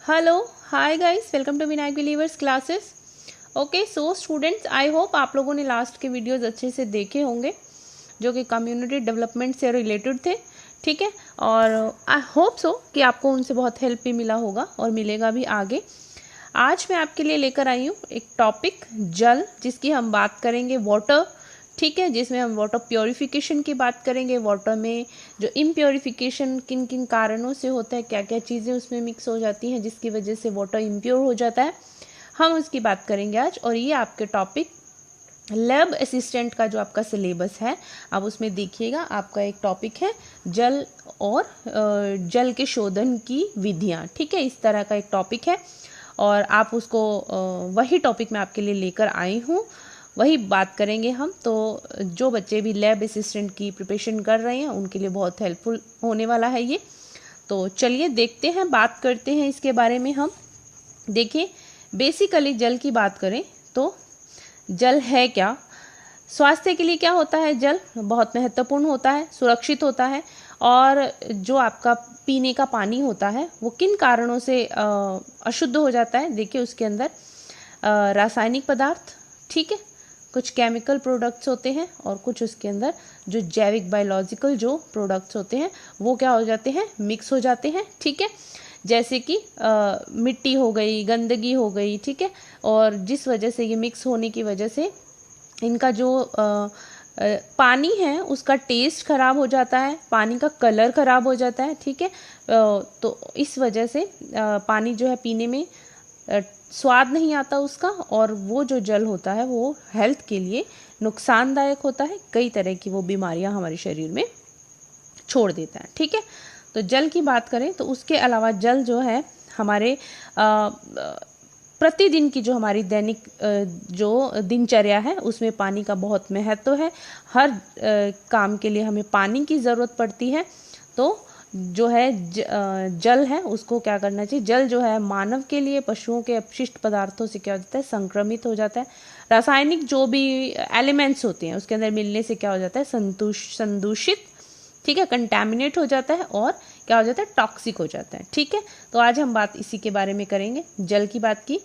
Hello hi guys, welcome to Vinayak believers classes. Okay so students, I hope आप लोगों ने last के videos अच्छे से देखे होंगे जो कि कम्युनिटी डेवलपमेंट से रिलेटेड थे। ठीक है, और आई होप सो कि आपको उनसे बहुत हेल्प भी मिला होगा और मिलेगा भी आगे। आज मैं आपके लिए लेकर आई हूँ एक टॉपिक जल, जिसकी हम बात करेंगे वाटर। ठीक है, जिसमें हम वाटर प्योरिफिकेशन की बात करेंगे। वाटर में जो इम्प्योरिफिकेशन किन किन कारणों से होता है, क्या क्या चीज़ें उसमें मिक्स हो जाती हैं जिसकी वजह से वाटर इम्प्योर हो जाता है, हम उसकी बात करेंगे आज। और ये आपके टॉपिक लैब असिस्टेंट का जो आपका सिलेबस है, अब उसमें देखिएगा आपका एक टॉपिक है जल और जल के शोधन की विधियाँ। ठीक है, इस तरह का एक टॉपिक है और आप उसको वही टॉपिक मैं आपके लिए लेकर आई हूँ, वही बात करेंगे हम। तो जो बच्चे भी लैब असिस्टेंट की प्रिपरेशन कर रहे हैं उनके लिए बहुत हेल्पफुल होने वाला है ये। तो चलिए देखते हैं, बात करते हैं इसके बारे में हम। देखिए, बेसिकली जल की बात करें तो जल है क्या, स्वास्थ्य के लिए क्या होता है जल, बहुत महत्वपूर्ण होता है, सुरक्षित होता है। और जो आपका पीने का पानी होता है वो किन कारणों से अशुद्ध हो जाता है। देखिए, उसके अंदर रासायनिक पदार्थ, ठीक है, कुछ केमिकल प्रोडक्ट्स होते हैं और कुछ उसके अंदर जो जैविक बायोलॉजिकल जो प्रोडक्ट्स होते हैं वो क्या हो जाते हैं, मिक्स हो जाते हैं। ठीक है, जैसे कि मिट्टी हो गई, गंदगी हो गई, ठीक है, और जिस वजह से ये मिक्स होने की वजह से इनका जो पानी है उसका टेस्ट खराब हो जाता है, पानी का कलर खराब हो जाता है। ठीक है, तो इस वजह से पानी जो है पीने में स्वाद नहीं आता उसका, और वो जो जल होता है वो हेल्थ के लिए नुकसानदायक होता है, कई तरह की वो बीमारियां हमारे शरीर में छोड़ देता है। ठीक है, तो जल की बात करें तो उसके अलावा जल जो है हमारे प्रतिदिन की जो हमारी दैनिक जो दिनचर्या है उसमें पानी का बहुत महत्व है। हर काम के लिए हमें पानी की ज़रूरत पड़ती है। तो जो है जल है उसको क्या करना चाहिए, जल जो है मानव के लिए पशुओं के अपशिष्ट पदार्थों से क्या हो जाता है, संक्रमित हो जाता है। रासायनिक जो भी एलिमेंट्स होते हैं उसके अंदर मिलने से क्या हो जाता है, संदूषित, ठीक है, कंटैमिनेट हो जाता है और क्या हो जाता है, टॉक्सिक हो जाता है। ठीक है, तो आज हम बात इसी के बारे में करेंगे, जल की बात की।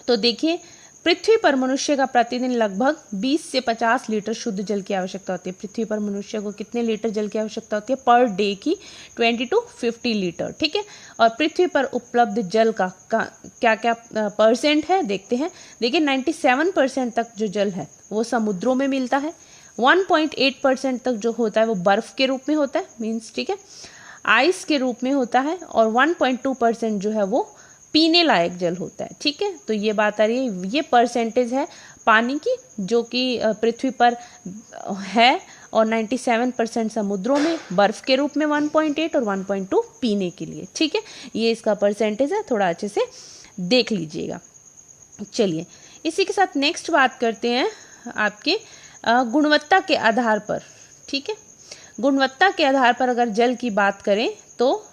तो देखिए, पृथ्वी पर मनुष्य का प्रतिदिन लगभग 20 से 50 लीटर शुद्ध जल की आवश्यकता होती है। पृथ्वी पर मनुष्य को कितने लीटर जल की आवश्यकता होती है पर डे की, 20 to 50 लीटर। ठीक है, और पृथ्वी पर उपलब्ध जल का क्या क्या परसेंट है देखते हैं। देखिए, 97% तक जो जल है वो समुद्रों में मिलता है। 1.8% तक जो होता है वो बर्फ के रूप में होता है, मीन्स, ठीक है, आइस के रूप में होता है। और 1.2% जो है वो पीने लायक जल होता है। ठीक है, तो ये बात आ रही है, ये परसेंटेज है पानी की जो कि पृथ्वी पर है, और 97% समुद्रों में, बर्फ के रूप में 1.8 और 1.2 पीने के लिए। ठीक है, ये इसका परसेंटेज है, थोड़ा अच्छे से देख लीजिएगा। चलिए, इसी के साथ नेक्स्ट बात करते हैं आपके गुणवत्ता के आधार पर। ठीक है, गुणवत्ता के आधार पर अगर जल की बात करें तो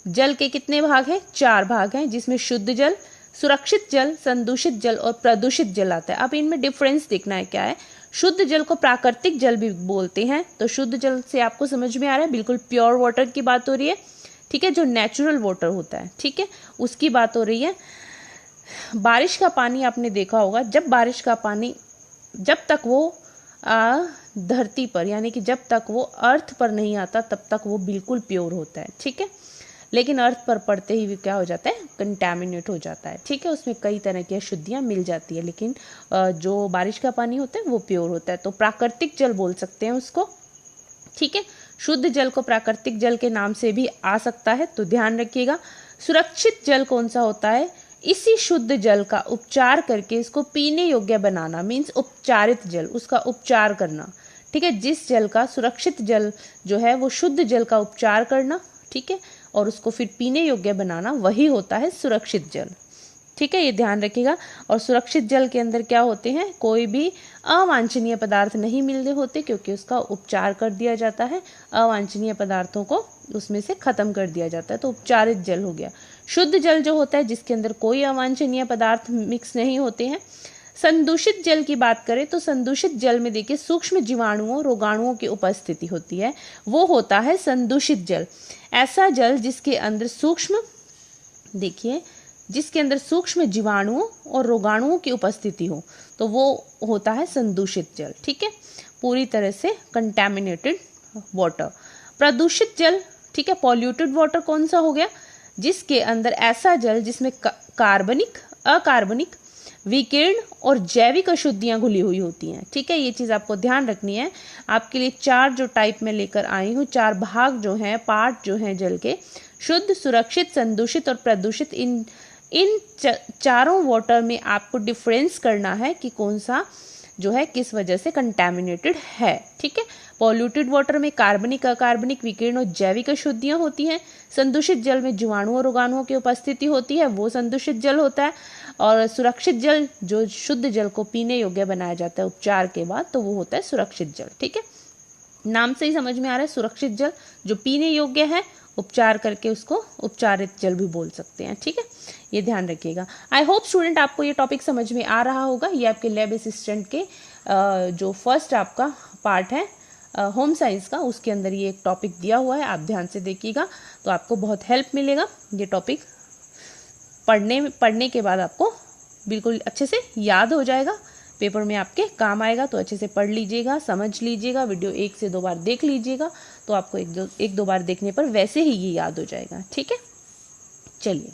जल के कितने भाग हैं, 4 भाग हैं, जिसमें शुद्ध जल, सुरक्षित जल, संदूषित जल और प्रदूषित जल आता है। अब इनमें डिफरेंस देखना है क्या है। शुद्ध जल को प्राकृतिक जल भी बोलते हैं, तो शुद्ध जल से आपको समझ में आ रहा है, बिल्कुल प्योर वाटर की बात हो रही है। ठीक है, जो नेचुरल वाटर होता है, ठीक है, उसकी बात हो रही है। बारिश का पानी आपने देखा होगा, जब बारिश का पानी, जब तक वो धरती पर, यानी कि जब तक वो अर्थ पर नहीं आता तब तक वो बिल्कुल प्योर होता है। ठीक है, लेकिन अर्थ पर पड़ते ही भी क्या हो जाता है, कंटैमिनेट हो जाता है। ठीक है, उसमें कई तरह की अशुद्धियाँ मिल जाती है, लेकिन जो बारिश का पानी होता है वो प्योर होता है, तो प्राकृतिक जल बोल सकते हैं उसको। ठीक है, शुद्ध जल को प्राकृतिक जल के नाम से भी आ सकता है, तो ध्यान रखिएगा। सुरक्षित जल कौन सा होता है, इसी शुद्ध जल का उपचार करके इसको पीने योग्य बनाना, मीन्स उपचारित जल, उसका उपचार करना। ठीक है, जिस जल का, सुरक्षित जल जो है वो शुद्ध जल का उपचार करना, ठीक है, और उसको फिर पीने योग्य बनाना, वही होता है सुरक्षित जल। ठीक है, ये ध्यान रखिएगा। और सुरक्षित जल के अंदर क्या होते हैं, कोई भी अवांछनीय पदार्थ नहीं मिलने होते, क्योंकि उसका उपचार कर दिया जाता है, अवांछनीय पदार्थों को उसमें से खत्म कर दिया जाता है, तो उपचारित जल हो गया। शुद्ध जल जो होता है जिसके अंदर कोई अवांछनीय पदार्थ मिक्स नहीं होते हैं। संदूषित जल की बात करें तो संदूषित जल में देखिए सूक्ष्म जीवाणुओं, रोगाणुओं की उपस्थिति होती है, वो होता है संदूषित जल। ऐसा जल जिसके अंदर सूक्ष्म देखिए, जिसके अंदर सूक्ष्म जीवाणुओं और रोगाणुओं की उपस्थिति हो तो वो होता है संदूषित जल। ठीक है, पूरी तरह से कंटैमिनेटेड वाटर। प्रदूषित जल, ठीक है, पॉल्यूटेड वाटर कौन सा हो गया? जिसके अंदर ऐसा जल जिसमें कार्बनिक, अकार्बनिक, विकिरण और जैविक अशुद्धियां घुली हुई होती हैं। ठीक है, ये चीज आपको ध्यान रखनी है। आपके लिए 4 जो टाइप में लेकर आई हूँ, 4 भाग जो हैं, पार्ट जो हैं जल के, शुद्ध, सुरक्षित, संदूषित और प्रदूषित। इन चारों वाटर में आपको डिफरेंस करना है कि कौन सा जो है किस वजह से कंटैमिनेटेड है। ठीक है, पॉल्यूटेड वाटर में कार्बनिक, अकार्बनिक, विकिरण और जैविक अशुद्धियां होती हैं। संदूषित जल में जीवाणुओं और रोगाणुओं की उपस्थिति होती है, वो संदूषित जल होता है। और सुरक्षित जल, जो शुद्ध जल को पीने योग्य बनाया जाता है उपचार के बाद, तो वो होता है सुरक्षित जल। ठीक है, नाम से ही समझ में आ रहा है, सुरक्षित जल जो पीने योग्य है, उपचार करके उसको उपचारित जल भी बोल सकते हैं। ठीक है, ये ध्यान रखिएगा। आई होप स्टूडेंट आपको ये टॉपिक समझ में आ रहा होगा। ये आपके लैब असिस्टेंट के जो फर्स्ट आपका पार्ट है होम साइंस का, उसके अंदर ये एक टॉपिक दिया हुआ है, आप ध्यान से देखिएगा तो आपको बहुत हेल्प मिलेगा। ये टॉपिक पढ़ने के बाद आपको बिल्कुल अच्छे से याद हो जाएगा, पेपर में आपके काम आएगा। तो अच्छे से पढ़ लीजिएगा, समझ लीजिएगा, वीडियो 1 से 2 बार देख लीजिएगा, तो आपको एक दो बार देखने पर वैसे ही ये याद हो जाएगा। ठीक है, चलिए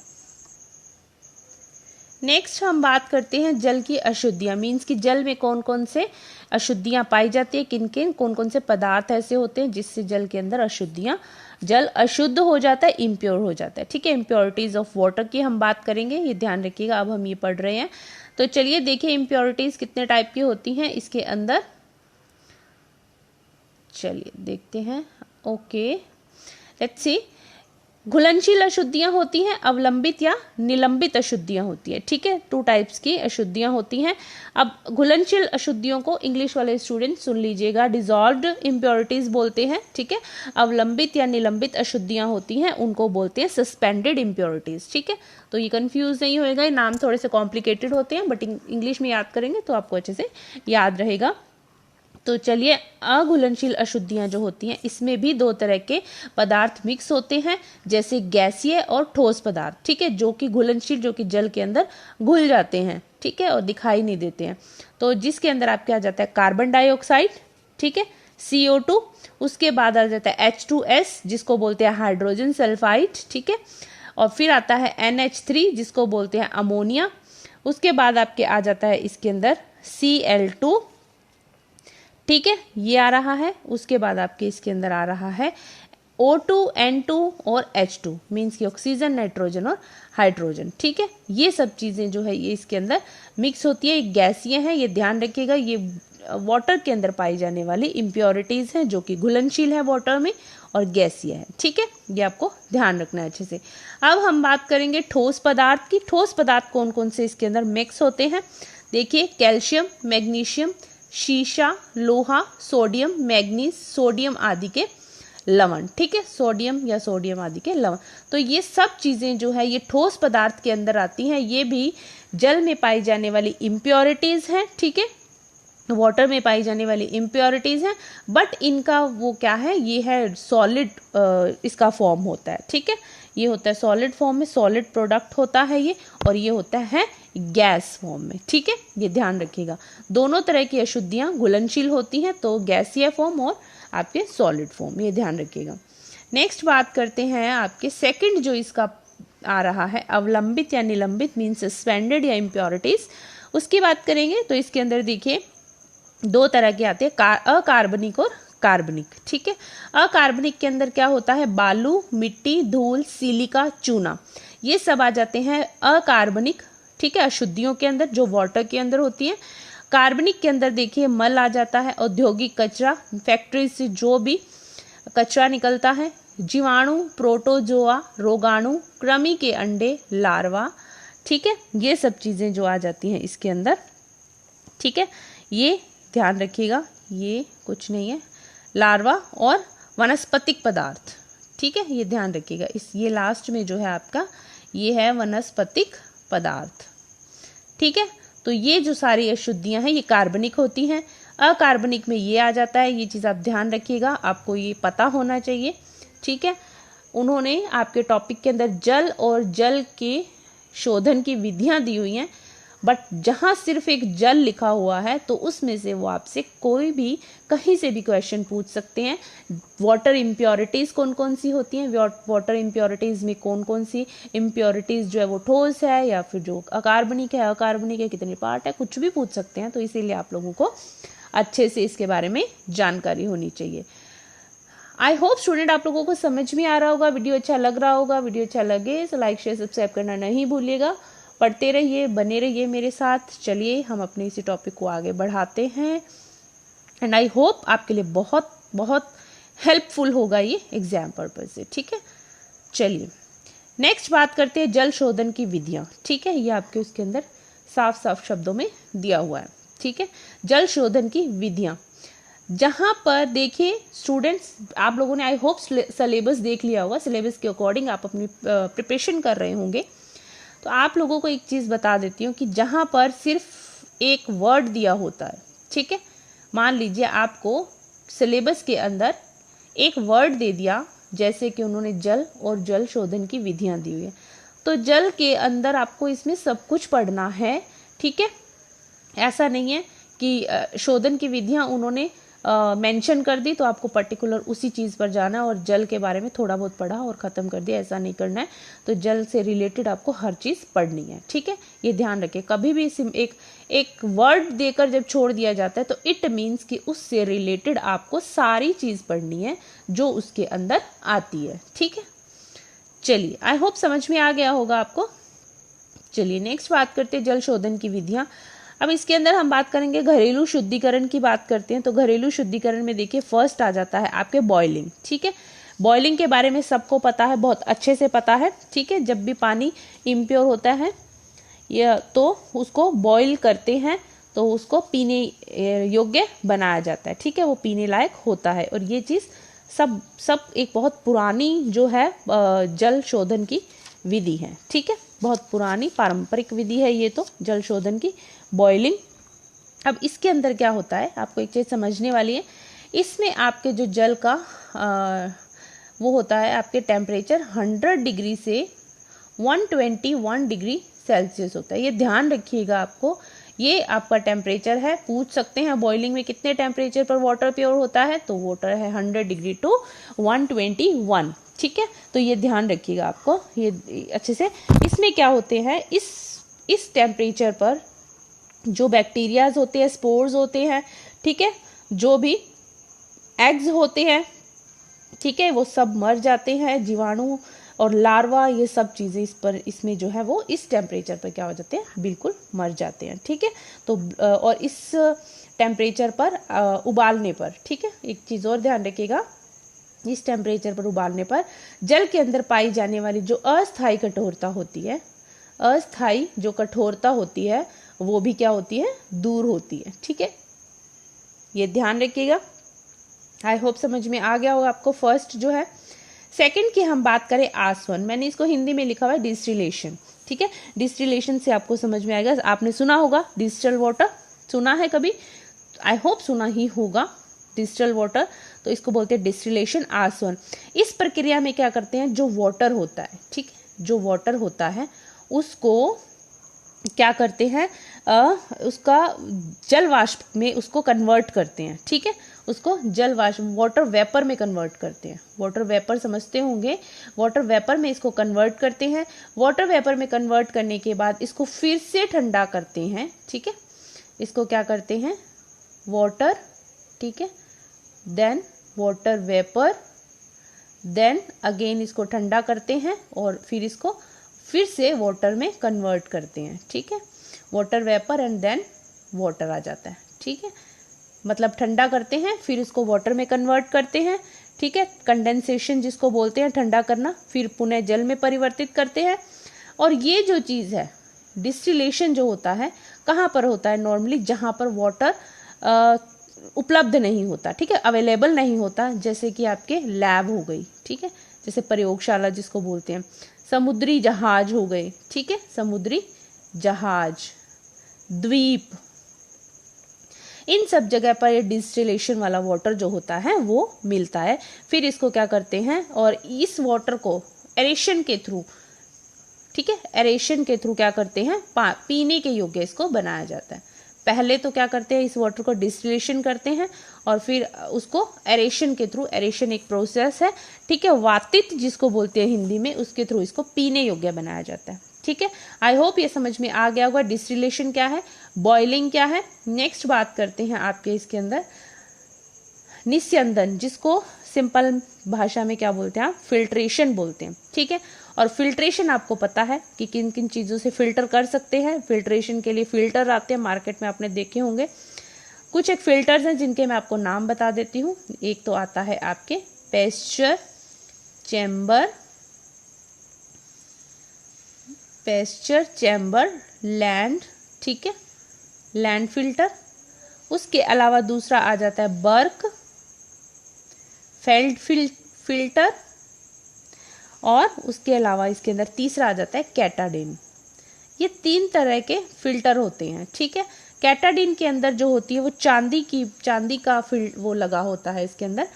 नेक्स्ट हम बात करते हैं जल की अशुद्धियाँ। मीन्स कि जल में कौन कौन से अशुद्धियाँ पाई जाती है, किन किन कौन कौन से पदार्थ ऐसे होते हैं जिससे जल के अंदर जल अशुद्ध हो जाता है, इम्प्योर हो जाता है। ठीक है, इम्प्योरिटीज ऑफ वाटर की हम बात करेंगे, ये ध्यान रखिएगा। अब हम ये पढ़ रहे हैं, तो चलिए देखिए इम्प्योरिटीज कितने टाइप की होती हैं इसके अंदर। चलिए देखते हैं। Okay, let's see. घुलनशील अशुद्धियां होती हैं, अवलंबित या निलंबित अशुद्धियां होती है। ठीक है, 2 टाइप्स की अशुद्धियां होती हैं। अब घुलनशील अशुद्धियों को इंग्लिश वाले स्टूडेंट सुन लीजिएगा, डिजॉल्व्ड इम्प्योरिटीज बोलते हैं। ठीक है, अवलंबित या निलंबित अशुद्धियां होती हैं, उनको बोलते हैं सस्पेंडेड इम्प्योरिटीज। ठीक है, तो ये कंफ्यूज नहीं होएगा, ये नाम थोड़े से कॉम्प्लिकेटेड होते हैं, बट इंग्लिश में याद करेंगे तो आपको अच्छे से याद रहेगा। तो चलिए, अघुलनशील अशुद्धियां जो होती हैं, इसमें भी 2 तरह के पदार्थ मिक्स होते हैं, जैसे गैसीय और ठोस पदार्थ। ठीक है, जो कि घुलनशील, जो कि जल के अंदर घुल जाते हैं। ठीक है, और दिखाई नहीं देते हैं। तो जिसके अंदर आपके आ जाता है कार्बन डाइऑक्साइड, ठीक है, CO2, उसके बाद आ जाता है H2S जिसको बोलते हैं हाइड्रोजन सल्फाइड। ठीक है, और फिर आता है NH3 जिसको बोलते हैं अमोनिया। उसके बाद आपके आ जाता है इसके अंदर Cl2। ठीक है, ये आ रहा है। उसके बाद आपके इसके अंदर आ रहा है O2, N2 और H2, मीन्स की ऑक्सीजन, नाइट्रोजन और हाइड्रोजन। ठीक है, ये सब चीज़ें जो है ये इसके अंदर मिक्स होती है, गैसीय हैं, ये ध्यान रखिएगा। ये वाटर के अंदर पाई जाने वाली इम्प्योरिटीज़ हैं जो कि घुलनशील है वाटर में और गैसीय है। ठीक है, ये आपको ध्यान रखना है अच्छे से। अब हम बात करेंगे ठोस पदार्थ की। ठोस पदार्थ कौन कौन से इसके अंदर मिक्स होते हैं? देखिए, कैल्शियम, मैग्नीशियम, शीशा, लोहा, सोडियम, मैग्नीज, सोडियम आदि के लवण। ठीक है, सोडियम या सोडियम आदि के लवण। तो ये सब चीज़ें जो है ये ठोस पदार्थ के अंदर आती हैं। ये भी जल में पाई जाने वाली इम्प्योरिटीज हैं। ठीक है, वाटर में पाई जाने वाली इम्प्योरिटीज हैं, बट इनका वो क्या है, ये है सॉलिड, इसका फॉर्म होता है। ठीक है, ये होता है सॉलिड फॉर्म में, सॉलिड प्रोडक्ट होता है ये, और ये होता है गैस फॉर्म में। ठीक है, ये ध्यान रखिएगा। दोनों तरह की अशुद्धियां घुलनशील होती हैं, तो गैसीय फॉर्म और आपके सॉलिड फॉर्म, ये ध्यान रखिएगा। नेक्स्ट बात करते हैं आपके सेकंड जो इसका आ रहा है, अवलंबित या निलंबित, मीन्स सस्पेंडेड या इम्प्योरिटीज, उसकी बात करेंगे। तो इसके अंदर देखिए 2 तरह के आते हैं, अकार्बनिक और कार्बनिक। ठीक है, अकार्बनिक के अंदर क्या होता है, बालू, मिट्टी, धूल, सिलिका, चूना, ये सब आ जाते हैं अकार्बनिक। ठीक है, अशुद्धियों के अंदर जो वाटर के अंदर होती है। कार्बनिक के अंदर देखिए मल आ जाता है, औद्योगिक कचरा, फैक्ट्री से जो भी कचरा निकलता है, जीवाणु, प्रोटोजोआ, रोगाणु, कृमि के अंडे, लार्वा। ठीक है, ये सब चीज़ें जो आ जाती हैं इसके अंदर। ठीक है, ये ध्यान रखिएगा, ये कुछ नहीं है, लार्वा और वनस्पतिक पदार्थ। ठीक है, ये ध्यान रखिएगा। ये लास्ट में जो है आपका ये है वनस्पतिक पदार्थ। ठीक है, तो ये जो सारी अशुद्धियां हैं ये कार्बनिक होती हैं। अकार्बनिक में ये आ जाता है, ये चीज़ आप ध्यान रखिएगा, आपको ये पता होना चाहिए। ठीक है, उन्होंने आपके टॉपिक के अंदर जल और जल के शोधन की विधियां दी हुई हैं, बट जहाँ सिर्फ एक जल लिखा हुआ है तो उसमें से वो आपसे कोई भी कहीं से भी क्वेश्चन पूछ सकते हैं। वाटर इम्प्योरिटीज़ कौन कौन सी होती हैं, वाटर इम्प्योरिटीज़ में कौन कौन सी इम्प्योरिटीज़ जो है वो ठोस है या फिर जो अकार्बनिक है, अकार्बनिक है, कितने पार्ट है, कुछ भी पूछ सकते हैं। तो इसीलिए आप लोगों को अच्छे से इसके बारे में जानकारी होनी चाहिए। आई होप स्टूडेंट आप लोगों को समझ में आ रहा होगा, वीडियो अच्छा लग रहा होगा। वीडियो अच्छा लगे तो लाइक शेयर सब्सक्राइब करना नहीं भूलिएगा। पढ़ते रहिए, बने रहिए मेरे साथ। चलिए हम अपने इसी टॉपिक को आगे बढ़ाते हैं एंड आई होप आपके लिए बहुत बहुत हेल्पफुल होगा ये एग्जाम पर्पज से। ठीक है, चलिए नेक्स्ट बात करते हैं जल शोधन की विधियाँ। ठीक है, ये आपके उसके अंदर साफ साफ शब्दों में दिया हुआ है। ठीक है, जल शोधन की विधियाँ, जहाँ पर देखिए स्टूडेंट्स आप लोगों ने आई होप सिलेबस देख लिया होगा, सिलेबस के अकॉर्डिंग आप अपनी प्रिपरेशन कर रहे होंगे। तो आप लोगों को एक चीज़ बता देती हूँ कि जहाँ पर सिर्फ एक वर्ड दिया होता है, ठीक है, मान लीजिए आपको सिलेबस के अंदर एक वर्ड दे दिया, जैसे कि उन्होंने जल और जल शोधन की विधियाँ दी हुई है, तो जल के अंदर आपको इसमें सब कुछ पढ़ना है। ठीक है, ऐसा नहीं है कि शोधन की विधियाँ उन्होंने मेंशन कर दी तो आपको पर्टिकुलर उसी चीज़ पर जाना है और जल के बारे में थोड़ा बहुत पढ़ा और ख़त्म कर दिया, ऐसा नहीं करना है। तो जल से रिलेटेड आपको हर चीज़ पढ़नी है। ठीक है, ये ध्यान रखें, कभी भी एक वर्ड देकर जब छोड़ दिया जाता है तो इट मीन्स कि उससे रिलेटेड आपको सारी चीज़ पढ़नी है जो उसके अंदर आती है। ठीक है, चलिए आई होप समझ में आ गया होगा आपको। चलिए नेक्स्ट बात करते हैं जल शोधन की विधियाँ। अब इसके अंदर हम बात करेंगे घरेलू शुद्धिकरण की बात करते हैं। तो घरेलू शुद्धिकरण में देखिए फर्स्ट आ जाता है आपके बॉइलिंग। ठीक है, बॉइलिंग के बारे में सबको पता है, बहुत अच्छे से पता है। ठीक है, जब भी पानी इम्प्योर होता है या तो उसको बॉईल करते हैं तो उसको पीने योग्य बनाया जाता है। ठीक है, वो पीने लायक होता है और ये चीज़ सब एक बहुत पुरानी जो है जल शोधन की विधि है। ठीक है, बहुत पुरानी पारंपरिक विधि है ये तो जल शोधन की, बॉइलिंग। अब इसके अंदर क्या होता है आपको एक चीज़ समझने वाली है, इसमें आपके जो जल का वो होता है आपके टेम्परेचर 100 डिग्री से 121 डिग्री सेल्सियस होता है। ये ध्यान रखिएगा आपको, ये आपका टेम्परेचर है। पूछ सकते हैं बॉइलिंग में कितने टेम्परेचर पर वाटर प्योर होता है, तो वाटर है 100 डिग्री टू 121। ठीक है, तो ये ध्यान रखिएगा आपको ये अच्छे से। इसमें क्या होते हैं, इस टेम्परेचर पर जो बैक्टीरियाज होते हैं, स्पोर्स होते हैं, ठीक है, जो भी एग्स होते हैं, ठीक है, वो सब मर जाते हैं, जीवाणु और लार्वा, ये सब चीज़ें इसमें जो है वो इस टेम्परेचर पर क्या हो जाते हैं, बिल्कुल मर जाते हैं। ठीक है, तो और इस टेम्परेचर पर उबालने पर, ठीक है, एक चीज़ और ध्यान रखिएगा, इस टेम्परेचर पर उबालने पर जल के अंदर पाई जाने वाली जो अस्थायी कठोरता होती है, अस्थायी जो कठोरता होती है वो भी क्या होती है, दूर होती है। ठीक है, ये ध्यान रखिएगा। आई होप समझ में आ गया होगा आपको फर्स्ट जो है। सेकंड की हम बात करें आसवन, मैंने इसको हिंदी में लिखा हुआ है डिस्टिलेशन। ठीक है, डिस्टिलेशन से आपको समझ में आएगा, आपने सुना होगा डिस्टिल वाटर, सुना है कभी, आई होप सुना ही होगा डिस्टिल वाटर, तो इसको बोलते हैं डिस्टिलेशन, आसवन। इस प्रक्रिया में क्या करते हैं, जो वाटर होता है, ठीक है, जो वाटर होता है उसको क्या करते हैं, उसका जल वाष्प में उसको कन्वर्ट करते हैं। ठीक है, उसको जल वाष्प वाटर वेपर में कन्वर्ट करते हैं। वाटर वेपर समझते होंगे, वाटर वेपर में इसको कन्वर्ट करते हैं। वाटर वेपर में कन्वर्ट करने के बाद इसको फिर से ठंडा करते हैं। ठीक है, इसको क्या करते हैं, वाटर, ठीक है, then water vapour, then again इसको ठंडा करते हैं और फिर इसको फिर से वाटर में कन्वर्ट करते हैं। ठीक है, water vapour and then water आ जाता है। ठीक है, मतलब ठंडा करते हैं फिर इसको वाटर में कन्वर्ट करते हैं। ठीक है, कंडेंसेशन जिसको बोलते हैं, ठंडा करना, फिर पुनः जल में परिवर्तित करते हैं। और ये जो चीज़ है डिस्टिलेशन जो होता है कहाँ पर होता है, नॉर्मली जहाँ पर वाटर उपलब्ध नहीं होता, ठीक है, अवेलेबल नहीं होता, जैसे कि आपके लैब हो गई, ठीक है, जैसे प्रयोगशाला जिसको बोलते हैं, समुद्री जहाज हो गए, ठीक है, समुद्री जहाज, द्वीप, इन सब जगह पर ये डिस्टिलेशन वाला वाटर जो होता है वो मिलता है। फिर इसको क्या करते हैं, और इस वाटर को एरेशन के थ्रू, ठीक है, एरेशन के थ्रू क्या करते हैं, पीने के योग्य इसको बनाया जाता है। पहले तो क्या करते हैं, इस वाटर को डिस्टिलेशन करते हैं और फिर उसको एरेशन के थ्रू, एरेशन एक प्रोसेस है, ठीक है, वातित जिसको बोलते हैं हिंदी में, उसके थ्रू इसको पीने योग्य बनाया जाता है। ठीक है, आई होप ये समझ में आ गया होगा डिस्टिलेशन क्या है, बॉइलिंग क्या है। नेक्स्ट बात करते हैं आपके इसके अंदर निस्यंदन, जिसको सिंपल भाषा में क्या बोलते हैं आप, फिल्ट्रेशन बोलते हैं। ठीक है, और फिल्ट्रेशन आपको पता है कि किन किन चीज़ों से फिल्टर कर सकते हैं। फिल्ट्रेशन के लिए फिल्टर आते हैं मार्केट में, आपने देखे होंगे। कुछ एक फिल्टर्स हैं जिनके मैं आपको नाम बता देती हूँ। एक तो आता है आपके पेस्चर चैम्बर लैंड, ठीक है, लैंड फिल्टर। उसके अलावा दूसरा आ जाता है बर्क फेल्ड फिल्टर, और उसके अलावा इसके अंदर तीसरा आ जाता है कैटाडिन। ये 3 तरह के फिल्टर होते हैं। ठीक है, कैटाडिन के अंदर जो होती है वो चांदी का वो लगा होता है इसके अंदर,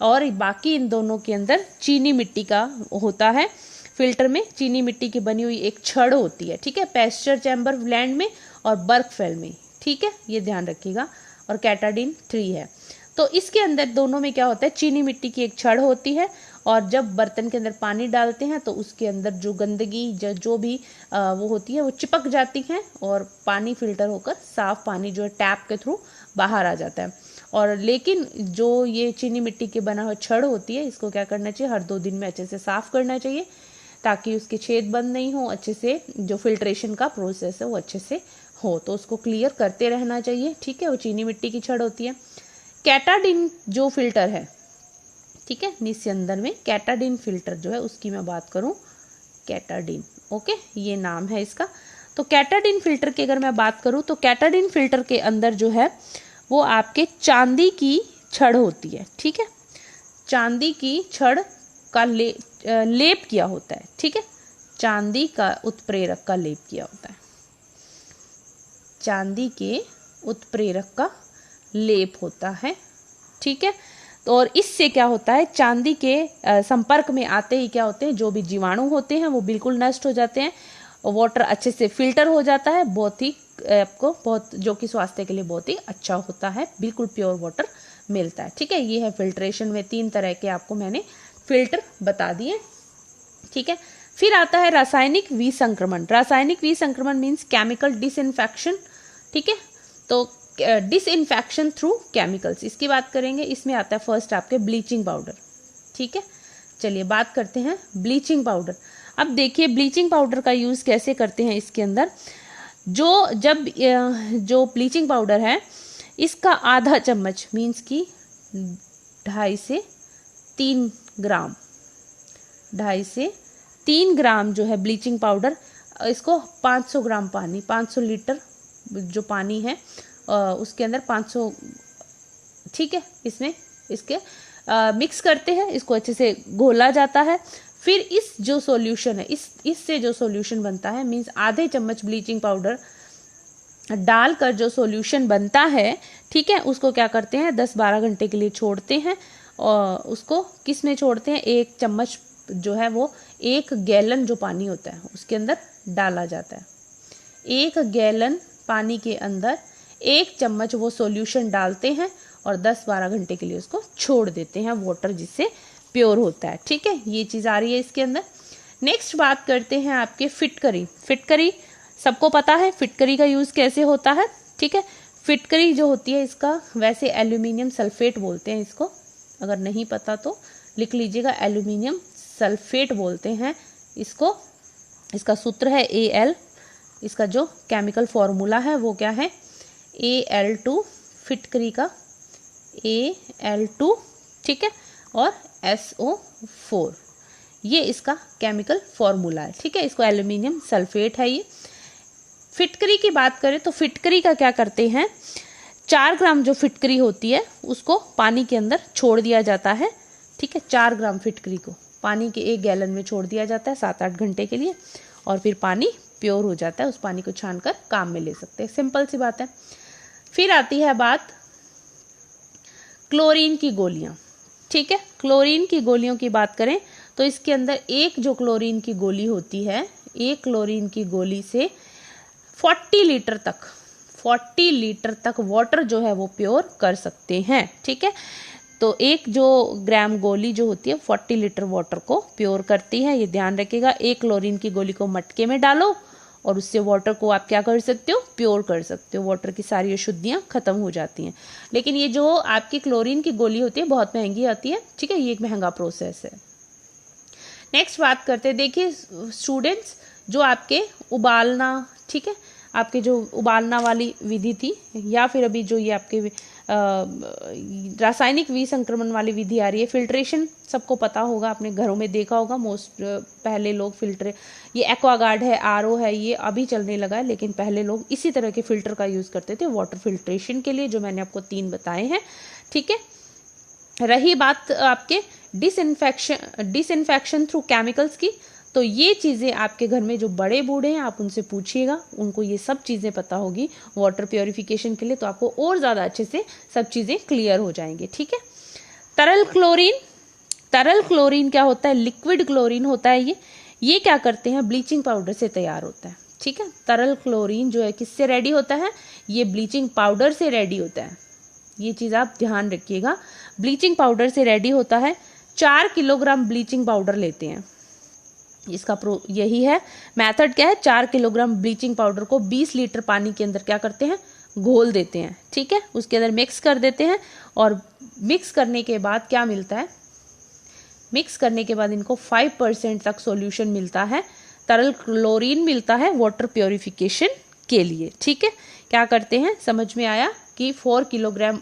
और बाकी इन दोनों के अंदर चीनी मिट्टी का होता है। फिल्टर में चीनी मिट्टी की बनी हुई एक छड़ होती है। ठीक है, पेस्चर चैम्बर लैंड में और बर्क फेल में। ठीक है, ये ध्यान रखिएगा। और कैटाडिन 3 है। तो इसके अंदर दोनों में क्या होता है, चीनी मिट्टी की एक छड़ होती है, और जब बर्तन के अंदर पानी डालते हैं तो उसके अंदर जो गंदगी जो भी वो होती है वो चिपक जाती है, और पानी फिल्टर होकर साफ पानी जो है टैप के थ्रू बाहर आ जाता है। और लेकिन जो ये चीनी मिट्टी के बना हुआ छड़ होती है, इसको क्या करना चाहिए, हर 2 दिन में अच्छे से साफ करना चाहिए, ताकि उसके छेद बंद नहीं हो, अच्छे से जो फिल्ट्रेशन का प्रोसेस है वो अच्छे से हो। तो उसको क्लियर करते रहना चाहिए। ठीक है, वो चीनी मिट्टी की छड़ होती है। कैटाडिन जो फिल्टर है, ठीक है, निस्यंदन में कैटाडिन फिल्टर जो है उसकी मैं बात करूं, कैटाडिन, ओके, ये नाम है इसका। तो कैटाडिन फिल्टर की अगर मैं बात करूं तो कैटाडिन फिल्टर के अंदर जो है वो आपके चांदी की छड़ होती है। ठीक है, चांदी की छड़ का लेप किया होता है। ठीक है, चांदी का उत्प्रेरक का लेप किया होता है, चांदी के उत्प्रेरक का लेप होता है। ठीक है, तो और इससे क्या होता है, चांदी के संपर्क में आते ही क्या होते हैं, जो भी जीवाणु होते हैं वो बिल्कुल नष्ट हो जाते हैं, और वाटर अच्छे से फिल्टर हो जाता है। बहुत ही आपको जो कि स्वास्थ्य के लिए बहुत ही अच्छा होता है, बिल्कुल प्योर वाटर मिलता है। ठीक है, ये है फिल्ट्रेशन में 3 तरह के आपको मैंने फिल्टर बता दिए। ठीक है, फिर आता है रासायनिक विसंक्रमण। रासायनिक विसंक्रमण मीन्स केमिकल डिसइंफेक्शन। ठीक है, तो डिसइंफेक्शन थ्रू केमिकल्स, इसकी बात करेंगे। इसमें आता है फर्स्ट आपके ब्लीचिंग पाउडर। ठीक है, चलिए बात करते हैं ब्लीचिंग पाउडर। अब देखिए ब्लीचिंग पाउडर का यूज कैसे करते हैं इसके अंदर। जो ब्लीचिंग पाउडर है इसका आधा चम्मच मीन्स की 2.5 से 3 ग्राम, 2.5 से 3 ग्राम जो है ब्लीचिंग पाउडर, इसको 500 ग्राम पानी, 500 लीटर जो पानी है उसके अंदर 500, ठीक है, इसमें इसके मिक्स करते हैं, इसको अच्छे से घोला जाता है। फिर इस जो सॉल्यूशन है, इससे जो सॉल्यूशन बनता है मीन्स आधे चम्मच ब्लीचिंग पाउडर डालकर जो सॉल्यूशन बनता है, ठीक है, उसको क्या करते हैं 10-12 घंटे के लिए छोड़ते हैं। और उसको किस में छोड़ते हैं, 1 चम्मच जो है वो 1 गैलन जो पानी होता है उसके अंदर डाला जाता है। 1 गैलन पानी के अंदर 1 चम्मच वो सॉल्यूशन डालते हैं और 10-12 घंटे के लिए उसको छोड़ देते हैं, वाटर जिससे प्योर होता है। ठीक है, ये चीज़ आ रही है इसके अंदर। नेक्स्ट बात करते हैं आपके फिटकरी। फिटकरी सबको पता है फिटकरी का यूज़ कैसे होता है। ठीक है, फिटकरी जो होती है इसका वैसे एल्यूमिनियम सल्फेट बोलते हैं इसको, अगर नहीं पता तो लिख लीजिएगा, एल्यूमिनियम सल्फेट बोलते हैं इसको। इसका सूत्र है Al, इसका जो केमिकल फॉर्मूला है वो क्या है Al2, फिटकरी का Al2, ठीक है, और SO4, ये इसका केमिकल फॉर्मूला है। ठीक है, इसको एल्यूमिनियम सल्फेट है ये। फिटकरी की बात करें तो फिटकरी का क्या करते हैं, 4 ग्राम जो फिटकरी होती है उसको पानी के अंदर छोड़ दिया जाता है। ठीक है, 4 ग्राम फिटकरी को पानी के 1 गैलन में छोड़ दिया जाता है 7-8 घंटे के लिए, और फिर पानी प्योर हो जाता है। उस पानी को छान कर काम में ले सकते हैं, सिंपल सी बात है। फिर आती है बात क्लोरीन की गोलियां। ठीक है, क्लोरीन की गोलियों की बात करें तो इसके अंदर एक जो क्लोरीन की गोली होती है, एक क्लोरीन की गोली से 40 लीटर तक वाटर जो है वो प्योर कर सकते हैं। ठीक है, तो एक जो ग्राम गोली जो होती है 40 लीटर वाटर को प्योर करती है, ये ध्यान रखिएगा। एक क्लोरीन की गोली को मटके में डालो और उससे वाटर को आप क्या कर सकते हो, प्योर कर सकते हो। वाटर की सारी अशुद्धियां खत्म हो जाती हैं। लेकिन ये जो आपकी क्लोरीन की गोली होती है बहुत महंगी आती है। ठीक है, ये एक महंगा प्रोसेस है। नेक्स्ट बात करते हैं, देखिए स्टूडेंट्स, जो आपके उबालना, ठीक है, आपके जो उबालना वाली विधि थी या फिर अभी जो ये आपके रासायनिक विसंक्रमण वाली विधि आ रही है, फिल्ट्रेशन, सबको पता होगा, आपने घरों में देखा होगा। पहले लोग फिल्टर, ये एक्वागार्ड है, आरओ है, ये अभी चलने लगा है, लेकिन पहले लोग इसी तरह के फिल्टर का यूज़ करते थे वाटर फिल्ट्रेशन के लिए, जो मैंने आपको 3 बताए हैं। ठीक है, रही बात आपके डिसइंफेक्शन थ्रू केमिकल्स की, तो ये चीज़ें आपके घर में जो बड़े बूढ़े हैं आप उनसे पूछिएगा, उनको ये सब चीज़ें पता होगी वाटर प्योरिफिकेशन के लिए, तो आपको और ज़्यादा अच्छे से सब चीज़ें क्लियर हो जाएंगी। ठीक है, तरल क्लोरीन क्या होता है, लिक्विड क्लोरीन होता है। ये क्या करते हैं, ब्लीचिंग पाउडर से तैयार होता है। ठीक है, तरल क्लोरीन जो है किससे रेडी होता है, ये ब्लीचिंग पाउडर से रेडी होता है। ये चीज़ आप ध्यान रखिएगा, ब्लीचिंग पाउडर से रेडी होता है। 4 किलोग्राम ब्लीचिंग पाउडर लेते हैं, इसका यही है मेथड। क्या है, 4 किलोग्राम ब्लीचिंग पाउडर को 20 लीटर पानी के अंदर क्या करते हैं, घोल देते हैं। ठीक है, उसके अंदर मिक्स कर देते हैं और मिक्स करने के बाद क्या मिलता है, मिक्स करने के बाद इनको 5% तक सॉल्यूशन मिलता है, तरल क्लोरीन मिलता है वाटर प्योरिफिकेशन के लिए। ठीक है, क्या करते हैं, समझ में आया कि 4 किलोग्राम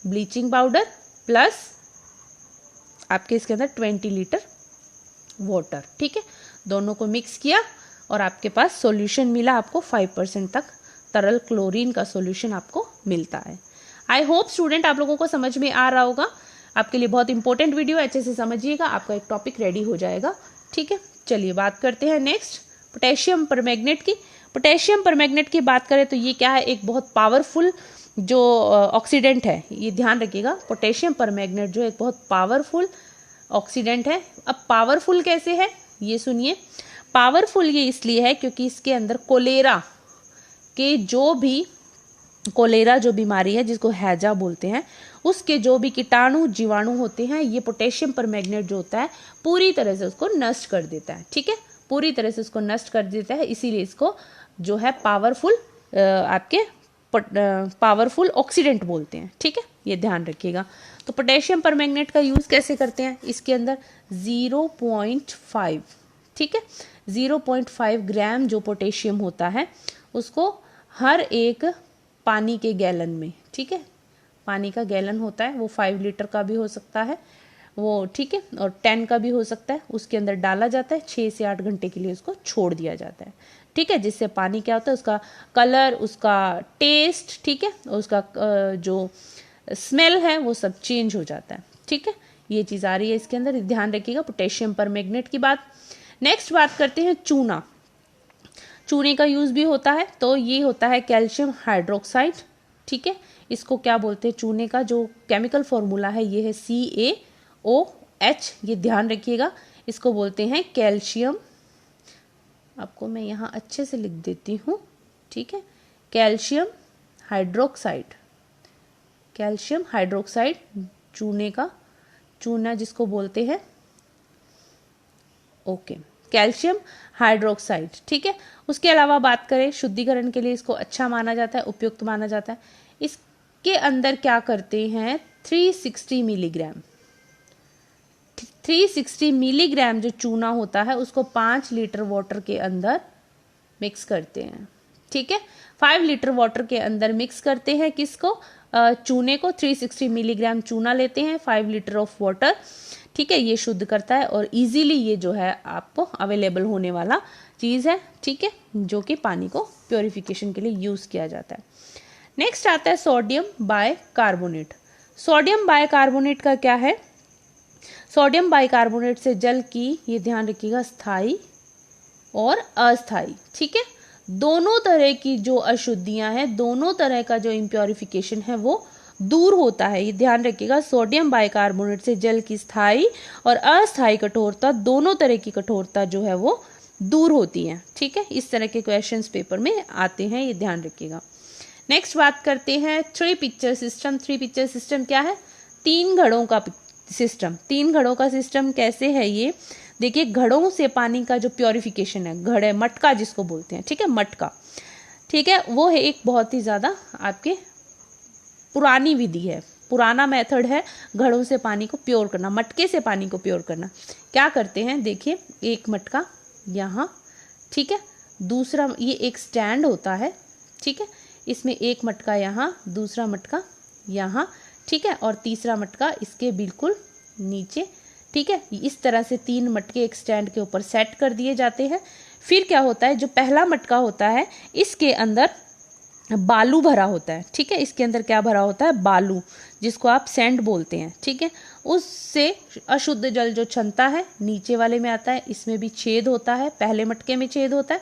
ब्लीचिंग पाउडर प्लस आपके इसके अंदर 20 लीटर वाटर। ठीक है, दोनों को मिक्स किया और आपके पास सॉल्यूशन मिला, आपको 5% तक तरल क्लोरीन का सॉल्यूशन आपको मिलता है। आई होप स्टूडेंट आप लोगों को समझ में आ रहा होगा। आपके लिए बहुत इंपॉर्टेंट वीडियो, अच्छे से समझिएगा, आपका एक टॉपिक रेडी हो जाएगा। ठीक है, चलिए बात करते हैं नेक्स्ट पोटेशियम परमैंगनेट की। पोटेशियम परमैंगनेट की बात करें तो ये क्या है, एक बहुत पावरफुल जो ऑक्सीडेंट है। ये ध्यान रखिएगा, पोटेशियम परमैंगनेट जो एक बहुत पावरफुल ऑक्सीडेंट है। अब पावरफुल कैसे है ये सुनिए। पावरफुल ये इसलिए है क्योंकि इसके अंदर कोलेरा जो बीमारी है जिसको हैजा बोलते हैं, उसके जो भी कीटाणु जीवाणु होते हैं, ये पोटेशियम परमैंगनेट जो होता है पूरी तरह से उसको नष्ट कर देता है। ठीक है, पूरी तरह से उसको नष्ट कर देता है, इसीलिए इसको जो है पावरफुल ऑक्सीडेंट बोलते हैं। ठीक है, ये ध्यान रखिएगा। तो पोटेशियम परमैंगनेट का यूज़ कैसे करते हैं, इसके अंदर 0.5, ठीक है, 0.5 ग्राम जो पोटेशियम होता है उसको हर एक पानी के गैलन में, ठीक है, पानी का गैलन होता है वो 5 लीटर का भी हो सकता है वो, ठीक है, और 10 का भी हो सकता है, उसके अंदर डाला जाता है, 6 से 8 घंटे के लिए उसको छोड़ दिया जाता है। ठीक है, जिससे पानी क्या होता है, उसका कलर, उसका टेस्ट, ठीक है, और उसका जो स्मेल है वो सब चेंज हो जाता है। ठीक है, ये चीज़ आ रही है इसके अंदर, ध्यान रखिएगा पोटेशियम परमैंगनेट की बात। नेक्स्ट बात करते हैं चूना। चूने का यूज़ भी होता है, तो ये होता है कैल्शियम हाइड्रोक्साइड। ठीक है, इसको क्या बोलते हैं, चूने का जो केमिकल फॉर्मूला है ये है CaOH, ये ध्यान रखिएगा, इसको बोलते हैं कैल्शियम, आपको मैं यहाँ अच्छे से लिख देती हूँ, ठीक है, कैल्शियम हाइड्रोक्साइड, कैल्शियम हाइड्रोक्साइड चूना जिसको बोलते हैं, ओके, कैल्शियम हाइड्रोक्साइड। ठीक है, उसके अलावा बात करें शुद्धिकरण के लिए इसको अच्छा माना जाता है, उपयुक्त माना जाता है। इसके अंदर क्या करते हैं, 360 मिलीग्राम जो चूना होता है उसको 5 लीटर वाटर के अंदर मिक्स करते हैं। ठीक है, 5 लीटर वाटर के अंदर मिक्स करते हैं किसको, चूने को। 360 मिलीग्राम चूना लेते हैं, 5 लीटर ऑफ वाटर। ठीक है, ये शुद्ध करता है और इजीली ये जो है आपको अवेलेबल होने वाला चीज़ है। ठीक है, जो कि पानी को प्योरिफिकेशन के लिए यूज़ किया जाता है। नेक्स्ट आता है सोडियम बाइकार्बोनेट। सोडियम बाइकार्बोनेट का क्या है, सोडियम बाइकार्बोनेट से जल की, ये ध्यान रखिएगा, स्थायी और अस्थायी, ठीक है, दोनों तरह की जो अशुद्धियां हैं, दोनों तरह का जो इम्प्योरिफिकेशन है वो दूर होता है। ये ध्यान रखिएगा, सोडियम बाइकार्बोनेट से जल की स्थायी और अस्थायी कठोरता, दोनों तरह की कठोरता जो है वो दूर होती है। ठीक है, इस तरह के क्वेश्चंस पेपर में आते हैं, ये ध्यान रखिएगा। नेक्स्ट बात करते हैं three picture system. Three picture system क्या है? तीन घड़ों का सिस्टम। तीन घड़ों का सिस्टम कैसे है ये देखिए, घड़ों से पानी का जो प्योरिफिकेशन है, घड़े मटका जिसको बोलते हैं, ठीक है, मटका, ठीक है, वो है एक बहुत ही ज्यादा आपके पुरानी विधि है, पुराना मेथड है घड़ों से पानी को प्योर करना, मटके से पानी को प्योर करना। क्या करते हैं देखिए, एक मटका यहाँ, ठीक है, दूसरा ये एक स्टैंड होता है, ठीक है, इसमें एक मटका यहाँ, दूसरा मटका यहाँ, ठीक है, और तीसरा मटका इसके बिल्कुल नीचे, ठीक है। इस तरह से तीन मटके एक स्टैंड के ऊपर सेट कर दिए जाते हैं। फिर क्या होता है, जो पहला मटका होता है इसके अंदर बालू भरा होता है, ठीक है, इसके अंदर क्या भरा होता है? बालू, जिसको आप सैंड बोलते हैं, ठीक है। उससे अशुद्ध जल जो छनता है नीचे वाले में आता है, इसमें भी छेद होता है, पहले मटके में छेद होता है,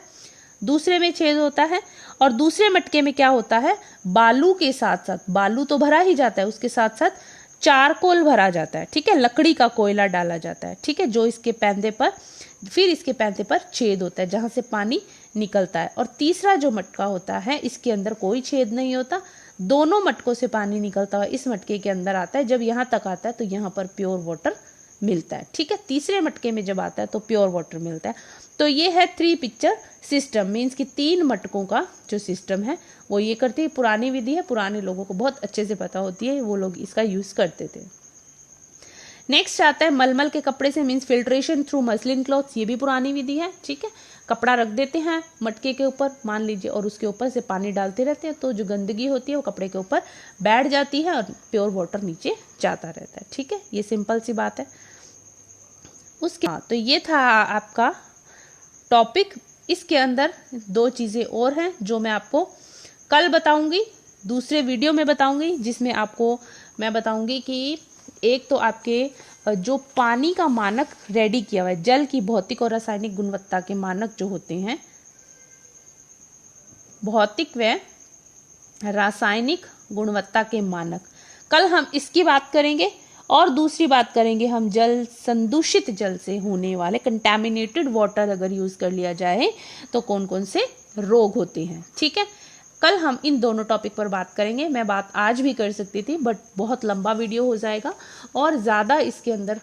दूसरे में छेद होता है, और दूसरे मटके में क्या होता है? बालू के साथ साथ, बालू तो भरा ही जाता है, उसके साथ साथ चारकोल भरा जाता है, ठीक है, लकड़ी का कोयला डाला जाता है, ठीक है, जो इसके पैंदे पर, फिर इसके पैंदे पर छेद होता है जहां से पानी निकलता है। और तीसरा जो मटका होता है इसके अंदर कोई छेद नहीं होता, दोनों मटकों से पानी निकलता हुआ इस मटके के अंदर आता है। जब यहाँ तक आता है तो यहाँ पर प्योर वाटर मिलता है, ठीक है। तीसरे मटके में जब आता है तो प्योर वाटर मिलता है। तो ये है थ्री पिक्चर सिस्टम, मीन्स कि तीन मटकों का जो सिस्टम है वो ये करती है। पुरानी विधि है, पुराने लोगों को बहुत अच्छे से पता होती है, वो लोग इसका यूज करते थे। नेक्स्ट आता है मलमल के कपड़े से, means filtration through muslin clothes, ये भी पुरानी विधि है, ठीक है। कपड़ा रख देते हैं मटके के ऊपर मान लीजिए, और उसके ऊपर से पानी डालते रहते हैं, तो जो गंदगी होती है वो कपड़े के ऊपर बैठ जाती है और प्योर वाटर नीचे जाता रहता है, ठीक है। ये सिंपल सी बात है। उसके तो ये था आपका टॉपिक। इसके अंदर दो चीज़ें और हैं जो मैं आपको कल बताऊंगी, दूसरे वीडियो में बताऊंगी, जिसमें आपको मैं बताऊंगी कि एक तो आपके जो पानी का मानक रेडी किया हुआ है, जल की भौतिक और रासायनिक गुणवत्ता के मानक जो होते हैं, भौतिक व रासायनिक गुणवत्ता के मानक, कल हम इसकी बात करेंगे। और दूसरी बात करेंगे हम जल, संदूषित जल से होने वाले कंटैमिनेटेड वाटर अगर यूज कर लिया जाए तो कौन कौन से रोग होते हैं, ठीक है। कल हम इन दोनों टॉपिक पर बात करेंगे। मैं बात आज भी कर सकती थी बट बहुत लंबा वीडियो हो जाएगा और ज़्यादा इसके अंदर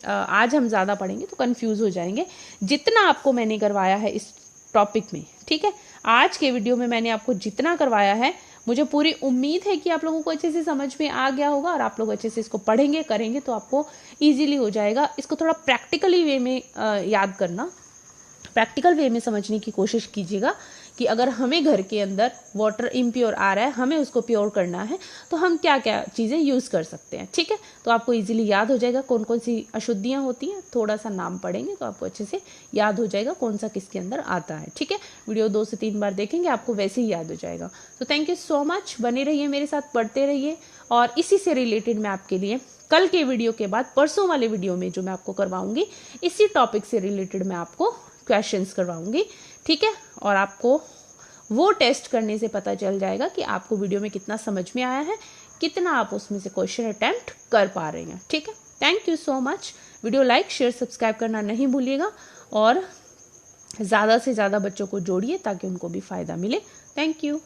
आज हम ज़्यादा पढ़ेंगे तो कंफ्यूज हो जाएंगे। जितना आपको मैंने करवाया है इस टॉपिक में, ठीक है, आज के वीडियो में मैंने आपको जितना करवाया है, मुझे पूरी उम्मीद है कि आप लोगों को अच्छे से समझ में आ गया होगा और आप लोग अच्छे से इसको पढ़ेंगे करेंगे तो आपको इजीली हो जाएगा। इसको थोड़ा प्रैक्टिकली वे में याद करना, प्रैक्टिकल वे में समझने की कोशिश कीजिएगा कि अगर हमें घर के अंदर वाटर इम्प्योर आ रहा है, हमें उसको प्योर करना है, तो हम क्या क्या चीज़ें यूज़ कर सकते हैं, ठीक है। तो आपको इजीली याद हो जाएगा कौन कौन सी अशुद्धियाँ होती हैं, थोड़ा सा नाम पढ़ेंगे तो आपको अच्छे से याद हो जाएगा कौन सा किसके अंदर आता है, ठीक है। वीडियो 2 से 3 बार देखेंगे आपको वैसे ही याद हो जाएगा। तो थैंक यू सो मच, बने रहिए मेरे साथ, पढ़ते रहिए। और इसी से रिलेटेड मैं आपके लिए कल के वीडियो के बाद परसों वाले वीडियो में जो मैं आपको करवाऊंगी, इसी टॉपिक से रिलेटेड मैं आपको क्वेश्चंस करवाऊंगी, ठीक है। और आपको वो टेस्ट करने से पता चल जाएगा कि आपको वीडियो में कितना समझ में आया है, कितना आप उसमें से क्वेश्चन अटेम्प्ट कर पा रहे हैं, ठीक है। Thank you so much. Video like share subscribe करना नहीं भूलिएगा और ज़्यादा से ज़्यादा बच्चों को जोड़िए ताकि उनको भी फ़ायदा मिले। Thank you.